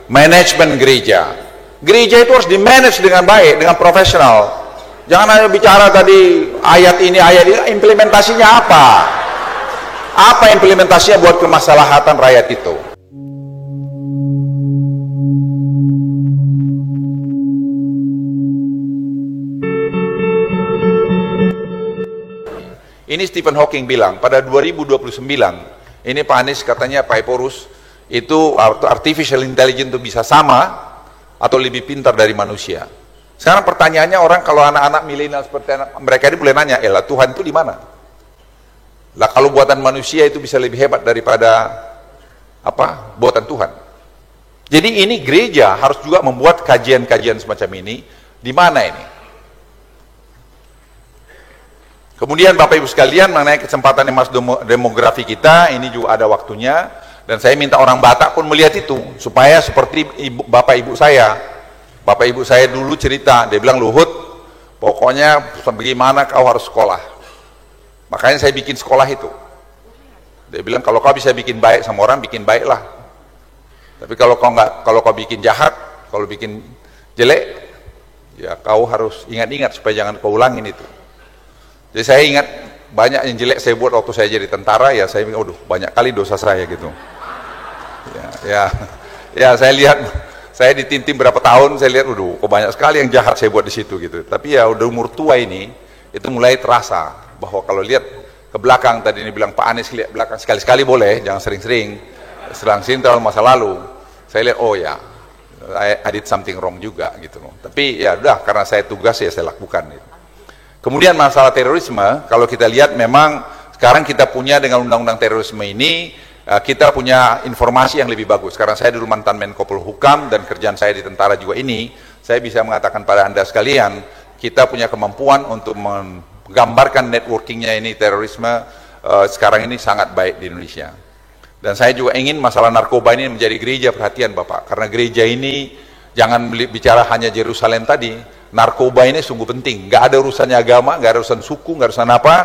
manajemen gereja. Gereja itu harus di-manage dengan baik, dengan profesional. Jangan hanya bicara tadi ayat ini, implementasinya apa? Apa implementasinya buat kemaslahatan rakyat itu? Ini Stephen Hawking bilang pada 2029, ini Pak Anies katanya Pak Eporus, itu artificial intelligence itu bisa sama atau lebih pintar dari manusia. Sekarang pertanyaannya orang kalau anak-anak milenial seperti mereka ini boleh nanya, lah Tuhan itu di mana? Lah kalau buatan manusia itu bisa lebih hebat daripada apa? Buatan Tuhan. Jadi ini gereja harus juga membuat kajian-kajian semacam ini. Di mana ini? Kemudian Bapak Ibu sekalian mengenai kesempatan emas demografi kita, ini juga ada waktunya, dan saya minta orang Batak pun melihat itu, supaya seperti Bapak Ibu saya dulu cerita, dia bilang, Luhut, pokoknya bagaimana kau harus sekolah. Makanya saya bikin sekolah itu. Dia bilang, kalau kau bisa bikin baik sama orang, bikin baiklah. Tapi kalau kau bikin jahat, kalau bikin jelek, ya kau harus ingat-ingat supaya jangan kau ulangin itu. Jadi saya ingat banyak yang jelek saya buat waktu saya jadi tentara, ya saya bilang, aduh banyak kali dosa saya gitu. Ya saya lihat, saya ditintim berapa tahun, saya lihat, aduh kok banyak sekali yang jahat saya buat di situ gitu. Tapi ya udah umur tua ini, itu mulai terasa bahwa kalau lihat ke belakang, tadi ini bilang Pak Anies lihat belakang sekali-sekali boleh, jangan sering-sering, selang-sering terlalu masa lalu. Saya lihat, oh ya, I did something wrong juga gitu. Tapi ya udah, karena saya tugas ya saya lakukan gitu. Kemudian masalah terorisme, kalau kita lihat memang sekarang kita punya dengan undang-undang terorisme ini, kita punya informasi yang lebih bagus. Karena saya dulu mantan Menko Polhukam dan kerjaan saya di tentara juga ini, saya bisa mengatakan pada Anda sekalian, kita punya kemampuan untuk menggambarkan networkingnya ini terorisme sekarang ini sangat baik di Indonesia. Dan saya juga ingin masalah narkoba ini menjadi gereja perhatian Bapak, karena gereja ini jangan bicara hanya Yerusalem tadi. Narkoba ini sungguh penting, nggak ada urusannya agama, nggak ada urusan suku, nggak ada urusan apa.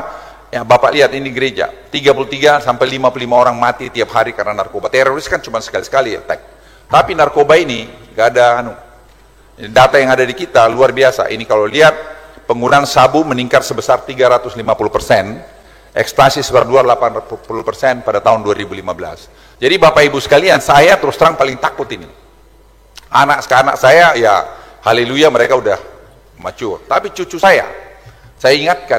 Ya Bapak lihat ini gereja, 33 sampai 55 orang mati tiap hari karena narkoba. Teroris kan cuma sekali-sekali attack. Tapi narkoba ini nggak ada data yang ada di kita luar biasa. Ini kalau lihat penggunaan sabu meningkat sebesar 350%, ekstasi sebesar 280% pada tahun 2015. Jadi Bapak Ibu sekalian, saya terus terang paling takut ini. Anak saya ya haleluya mereka udah mature, tapi cucu saya ingatkan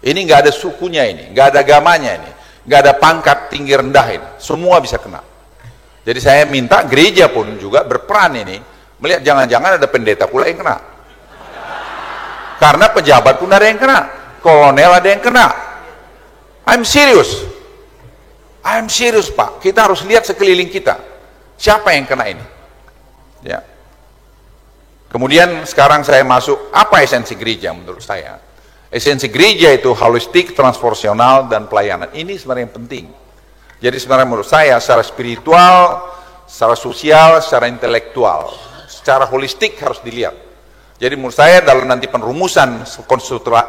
ini nggak ada sukunya, ini nggak ada agamanya, ini nggak ada pangkat tinggi rendah, ini semua bisa kena. Jadi saya minta gereja pun juga berperan ini, melihat jangan-jangan ada pendeta pula yang kena, karena pejabat pun ada yang kena, kolonel ada yang kena. I'm serious Pak, kita harus lihat sekeliling kita siapa yang kena ini ya. Kemudian sekarang saya masuk, apa esensi gereja menurut saya? Esensi gereja itu holistik, transformasional, dan pelayanan. Ini sebenarnya yang penting. Jadi sebenarnya menurut saya secara spiritual, secara sosial, secara intelektual, secara holistik harus dilihat. Jadi menurut saya dalam nanti penrumusan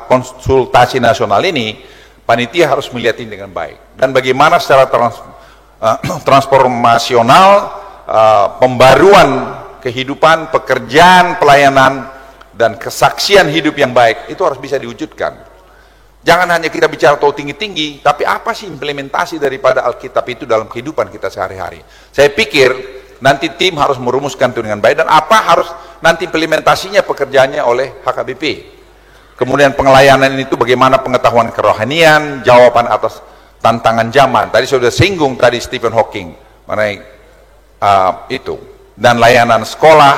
konsultasi nasional ini, panitia harus melihat ini dengan baik. Dan bagaimana secara transformasional, pembaruan kehidupan, pekerjaan, pelayanan, dan kesaksian hidup yang baik, itu harus bisa diwujudkan. Jangan hanya kita bicara tahu tinggi-tinggi, tapi apa sih implementasi daripada Alkitab itu dalam kehidupan kita sehari-hari. Saya pikir nanti tim harus merumuskan itu dengan baik, dan apa harus nanti implementasinya pekerjaannya oleh HKBP. Kemudian pengelayanan itu bagaimana pengetahuan kerohanian, jawaban atas tantangan zaman. Tadi sudah singgung tadi Stephen Hawking mengenai itu. Dan layanan sekolah,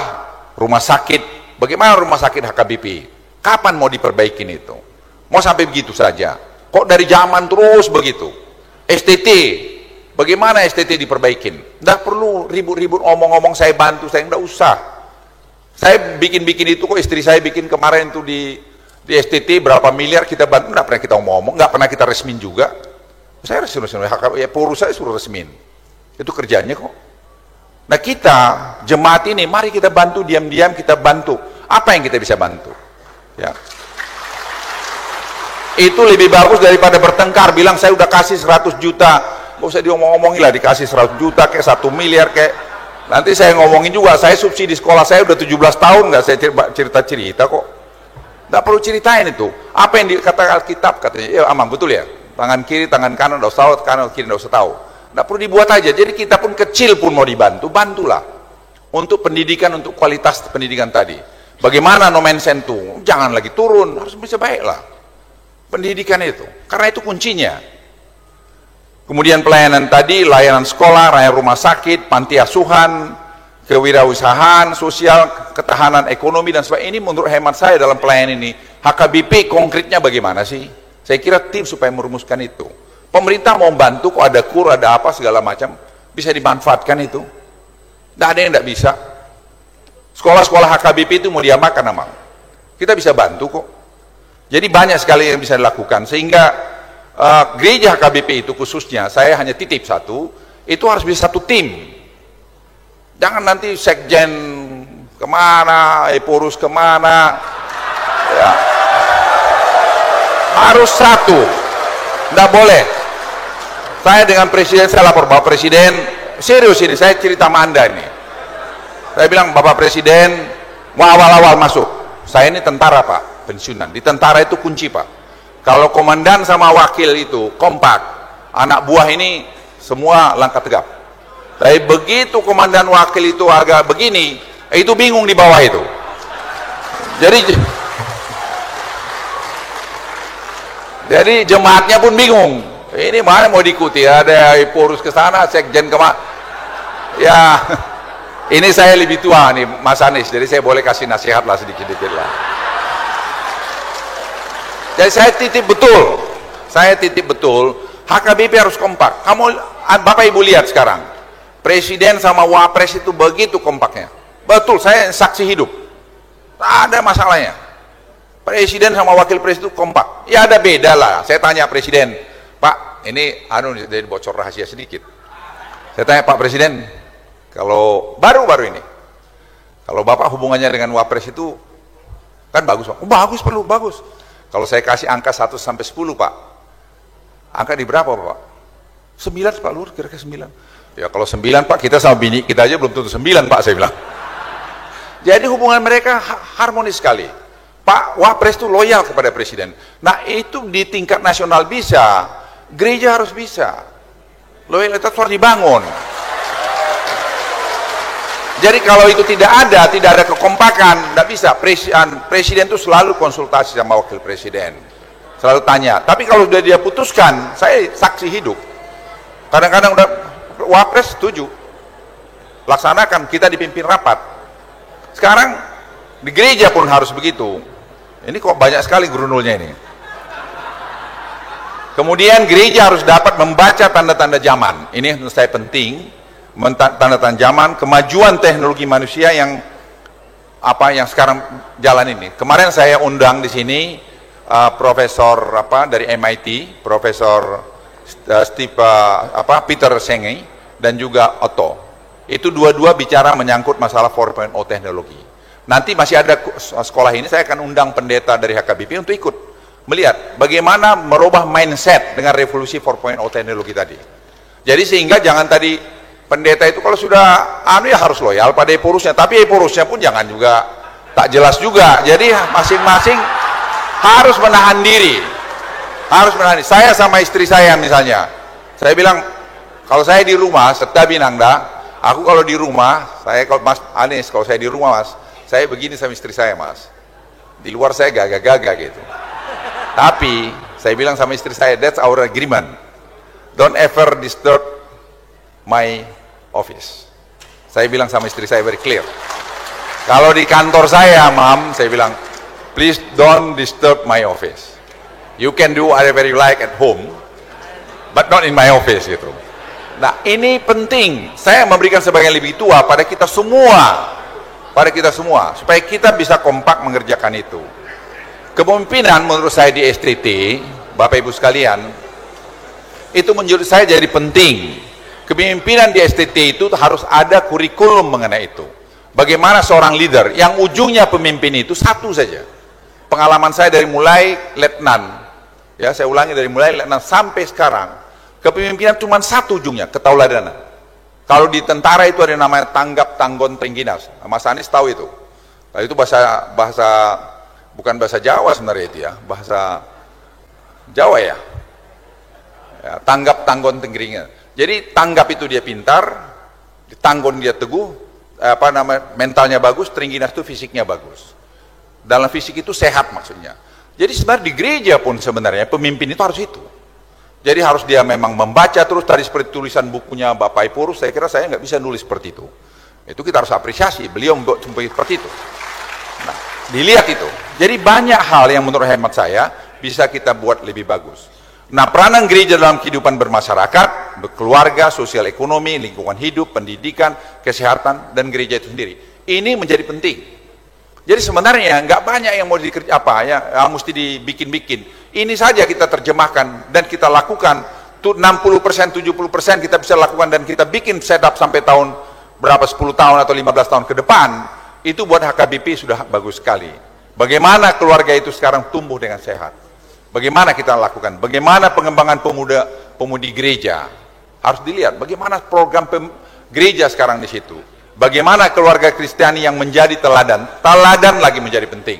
rumah sakit, bagaimana rumah sakit HKBP? Kapan mau diperbaikin itu? Mau sampai begitu saja? Kok dari zaman terus begitu? STT, bagaimana STT diperbaikin? Nggak perlu ribut-ribut ngomong-ngomong saya bantu, saya nggak usah. Saya bikin-bikin itu kok, istri saya bikin kemarin tuh di STT berapa miliar kita bantu, nggak pernah kita ngomong, nggak pernah kita resmin juga. Saya resmin, ya purus saya suruh resmin. Itu kerjanya kok. Nah kita, jemaat ini, mari kita bantu, diam-diam kita bantu. Apa yang kita bisa bantu? Ya. Itu lebih bagus daripada bertengkar, bilang saya udah kasih 100 juta. Gak usah diomong-omongin lah, dikasih 100 juta, kayak 1 miliar, kayak. Nanti saya ngomongin juga, saya subsidi sekolah saya udah 17 tahun nggak saya cerita kok. Nggak perlu ceritain itu. Apa yang dikatakan Alkitab katanya, ya aman betul ya. Tangan kiri, tangan kanan nggak usah tahu, kanan kiri nggak usah tahu. Nggak perlu dibuat aja. Jadi kita pun kecil pun mau dibantu, bantulah. Untuk pendidikan, untuk kualitas pendidikan tadi. Bagaimana nomen sentum? Jangan lagi turun, harus bisa baiklah. Pendidikan itu, karena itu kuncinya. Kemudian pelayanan tadi, layanan sekolah, layanan rumah sakit, panti asuhan, kewirausahaan, sosial, ketahanan ekonomi dan sebagainya. Ini menurut hemat saya dalam pelayanan ini, HKBP konkretnya bagaimana sih? Saya kira tim supaya merumuskan itu. Pemerintah mau bantu, kok ada kur, ada apa segala macam, bisa dimanfaatkan itu. Tidak ada yang tidak bisa. Sekolah-sekolah HKBP itu mau diamalkan memang. Kita bisa bantu kok. Jadi banyak sekali yang bisa dilakukan, sehingga gereja HKBP itu khususnya, saya hanya titip satu, itu harus bisa satu tim. Jangan nanti sekjen kemana, Eporus kemana, ya. Harus satu, tidak boleh. Saya dengan presiden, saya lapor Bapak Presiden, serius ini, saya cerita sama Anda ini. Saya bilang, Bapak Presiden, mau awal-awal masuk, saya ini tentara Pak, pensiunan. Di tentara itu kunci Pak. Kalau komandan sama wakil itu kompak, anak buah ini semua langkah tegap. Tapi begitu komandan wakil itu agak begini, itu bingung di bawah itu. Jadi jemaatnya pun bingung. Ini mana mau diikuti? Ada Eporus ke sana, sekjen kemana? Ya, ini saya lebih tua nih, Mas Anies. Jadi saya boleh kasih nasihat lah sedikit-sedikit lah. Jadi saya titip betul, HKBP harus kompak. Kamu, Bapak Ibu lihat sekarang, Presiden sama Wapres itu begitu kompaknya. Betul, saya saksi hidup. Tak ada masalahnya. Presiden sama Wakil Presiden itu kompak. Ya ada beda lah. Saya tanya Presiden, Pak, ini jadi bocor rahasia sedikit. Saya tanya Pak Presiden, kalau baru-baru ini, kalau Bapak hubungannya dengan Wapres itu kan bagus Pak. Oh, bagus, perlu bagus. Kalau saya kasih angka 1 sampai 10 Pak, angka di berapa Pak? 9 Pak Lur, kira-kira 9. Ya kalau 9 Pak, kita sama bini kita aja belum tentu 9 Pak, saya bilang. Jadi hubungan mereka harmonis sekali. Pak Wapres itu loyal kepada Presiden. Nah itu di tingkat nasional bisa, gereja harus bisa. Loyalitas harus dibangun. Jadi kalau itu tidak ada kekompakan, tidak bisa. Presiden itu selalu konsultasi sama Wakil Presiden, selalu tanya. Tapi kalau sudah dia putuskan, saya saksi hidup. Kadang-kadang udah Wapres setuju, laksanakan, kita dipimpin rapat. Sekarang di gereja pun harus begitu. Ini kok banyak sekali gurunulnya ini. Kemudian gereja harus dapat membaca tanda-tanda zaman. Ini menurut saya penting. Tanda-tanda zaman, kemajuan teknologi manusia yang sekarang jalan ini. Kemarin saya undang di sini profesor dari MIT, Profesor Peter Senge dan juga Otto. Itu dua-dua bicara menyangkut masalah 4.0 teknologi. Nanti masih ada sekolah ini, saya akan undang pendeta dari HKBP untuk ikut melihat bagaimana merubah mindset dengan revolusi 4.0 teknologi tadi. Jadi sehingga jangan tadi pendeta itu kalau sudah ya harus loyal pada Eporusnya, tapi Eporusnya pun jangan juga tak jelas juga. Jadi masing-masing harus menahan diri. Saya sama istri saya misalnya, saya bilang kalau saya di rumah, serta binangda, aku kalau di rumah, kalau Mas Anies, kalau saya di rumah Mas, saya begini sama istri saya Mas. Di luar saya gagah-gagah gitu. Tapi saya bilang sama istri saya, that's our agreement. Don't ever disturb my office. Saya bilang sama istri saya very clear. Kalau di kantor saya, Mam, saya bilang, please don't disturb my office. You can do whatever you like at home, but not in my office gitu. Nah, ini penting. Saya memberikan sebagian lebih tua pada kita semua, supaya kita bisa kompak mengerjakan itu. Kepemimpinan menurut saya di STT, Bapak Ibu sekalian, itu menurut saya jadi penting. Kepemimpinan di STT itu harus ada kurikulum mengenai itu. Bagaimana seorang leader yang ujungnya pemimpin itu satu saja. Pengalaman saya dari mulai letnan, ya saya ulangi dari mulai letnan sampai sekarang, kepemimpinan cuma satu ujungnya, ketauladanan. Kalau di tentara itu ada namanya tanggap tanggon tengginas. Mas Anies tahu itu. Nah, itu bukan bahasa Jawa sebenarnya itu ya, bahasa Jawa ya. Tanggap tanggon tengginas. Jadi tanggap itu dia pintar, tanggon dia teguh, mentalnya bagus, tengginas itu fisiknya bagus. Dalam fisik itu sehat maksudnya. Jadi sebenarnya di gereja pun sebenarnya pemimpin itu harus itu. Jadi harus dia memang membaca terus, tadi seperti tulisan bukunya Bapak Ipurus, saya kira saya nggak bisa nulis seperti itu. Itu kita harus apresiasi, beliau membuat seperti itu. Nah, dilihat itu. Jadi banyak hal yang menurut hemat saya bisa kita buat lebih bagus. Nah, peranan gereja dalam kehidupan bermasyarakat, berkeluarga, sosial ekonomi, lingkungan hidup, pendidikan, kesehatan, dan gereja itu sendiri. Ini menjadi penting. Jadi sebenarnya nggak banyak yang mau mesti dibikin-bikin. Ini saja kita terjemahkan dan kita lakukan. 60%, 70% kita bisa lakukan dan kita bikin setup sampai tahun berapa, 10 tahun atau 15 tahun ke depan. Itu buat HKBP sudah bagus sekali. Bagaimana keluarga itu sekarang tumbuh dengan sehat. Bagaimana kita lakukan. Bagaimana pengembangan pemudi gereja. Harus dilihat bagaimana program gereja sekarang di situ. Bagaimana keluarga Kristiani yang menjadi teladan lagi menjadi penting.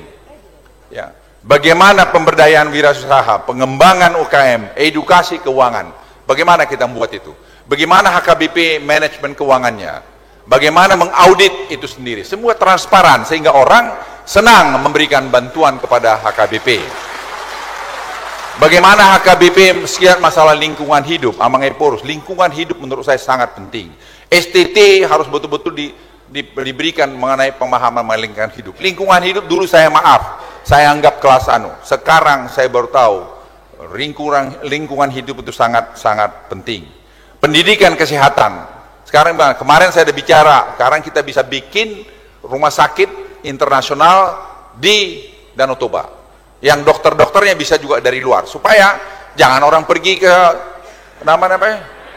Ya. Bagaimana pemberdayaan wirausaha, pengembangan UKM, edukasi keuangan. Bagaimana kita membuat itu? Bagaimana HKBP manajemen keuangannya? Bagaimana mengaudit itu sendiri? Semua transparan sehingga orang senang memberikan bantuan kepada HKBP. Bagaimana HKBP sekian masalah lingkungan hidup, Amang Epurus, lingkungan hidup menurut saya sangat penting. STT harus betul-betul diberikan mengenai pemahaman lingkungan hidup. Lingkungan hidup dulu saya anggap kelas anu. Sekarang saya baru tahu lingkungan hidup itu sangat penting. Pendidikan kesehatan. Kemarin saya ada bicara, sekarang kita bisa bikin rumah sakit internasional di Danau Toba. Yang dokter-dokternya bisa juga dari luar, supaya jangan orang pergi ke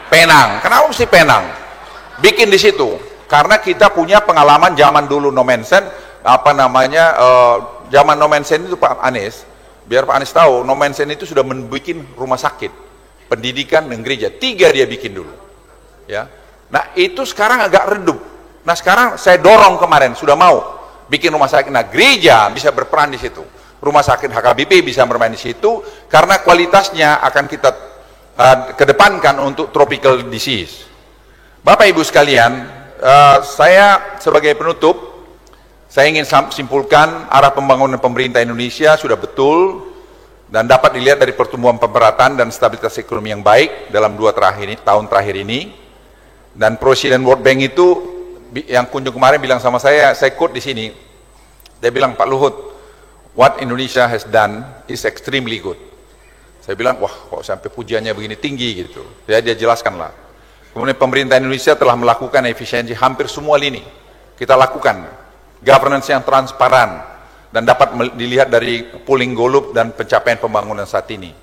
Penang. Kenapa mesti Penang? Bikin di situ, karena kita punya pengalaman zaman dulu Nomensen, zaman Nomensen itu Pak Anies, biar Pak Anies tahu, Nomensen itu sudah membuat rumah sakit, pendidikan dan gereja, 3 dia bikin dulu, ya. Nah itu sekarang agak redup. Nah sekarang saya dorong kemarin sudah mau bikin rumah sakit. Nah gereja bisa berperan di situ, rumah sakit HKBP bisa bermain di situ, karena kualitasnya akan kita kedepankan untuk tropical disease. Bapak Ibu sekalian, saya sebagai penutup, saya ingin simpulkan arah pembangunan pemerintah Indonesia sudah betul dan dapat dilihat dari pertumbuhan pemerataan dan stabilitas ekonomi yang baik dalam 2 tahun terakhir ini. Dan Presiden World Bank itu yang kunjung kemarin bilang sama saya quote di sini, dia bilang, Pak Luhut, what Indonesia has done is extremely good. Saya bilang, wah kok sampai pujiannya begini tinggi gitu. Ya, dia jelaskanlah. Kemudian pemerintah Indonesia telah melakukan efisiensi hampir semua lini. Kita lakukan governance yang transparan dan dapat dilihat dari pooling golub dan pencapaian pembangunan saat ini.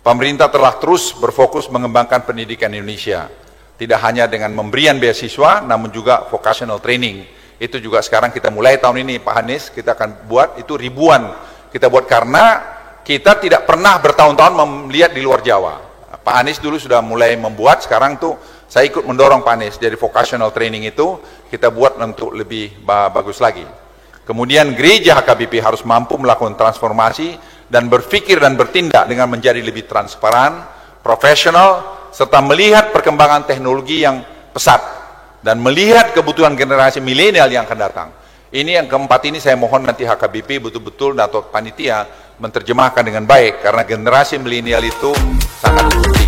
Pemerintah telah terus berfokus mengembangkan pendidikan Indonesia. Tidak hanya dengan memberian beasiswa, namun juga vocational training. Itu juga sekarang kita mulai tahun ini, Pak Anies, kita akan buat itu ribuan. Kita buat karena kita tidak pernah bertahun-tahun melihat di luar Jawa. Pak Anies dulu sudah mulai membuat, sekarang tuh saya ikut mendorong Pak Anies, jadi vocational training itu kita buat untuk lebih bagus lagi. Kemudian gereja HKBP harus mampu melakukan transformasi dan berpikir dan bertindak dengan menjadi lebih transparan, profesional, serta melihat perkembangan teknologi yang pesat dan melihat kebutuhan generasi milenial yang akan datang. Ini yang keempat ini saya mohon nanti HKBP betul-betul atau panitia menerjemahkan dengan baik, karena generasi milenial itu sangat penting.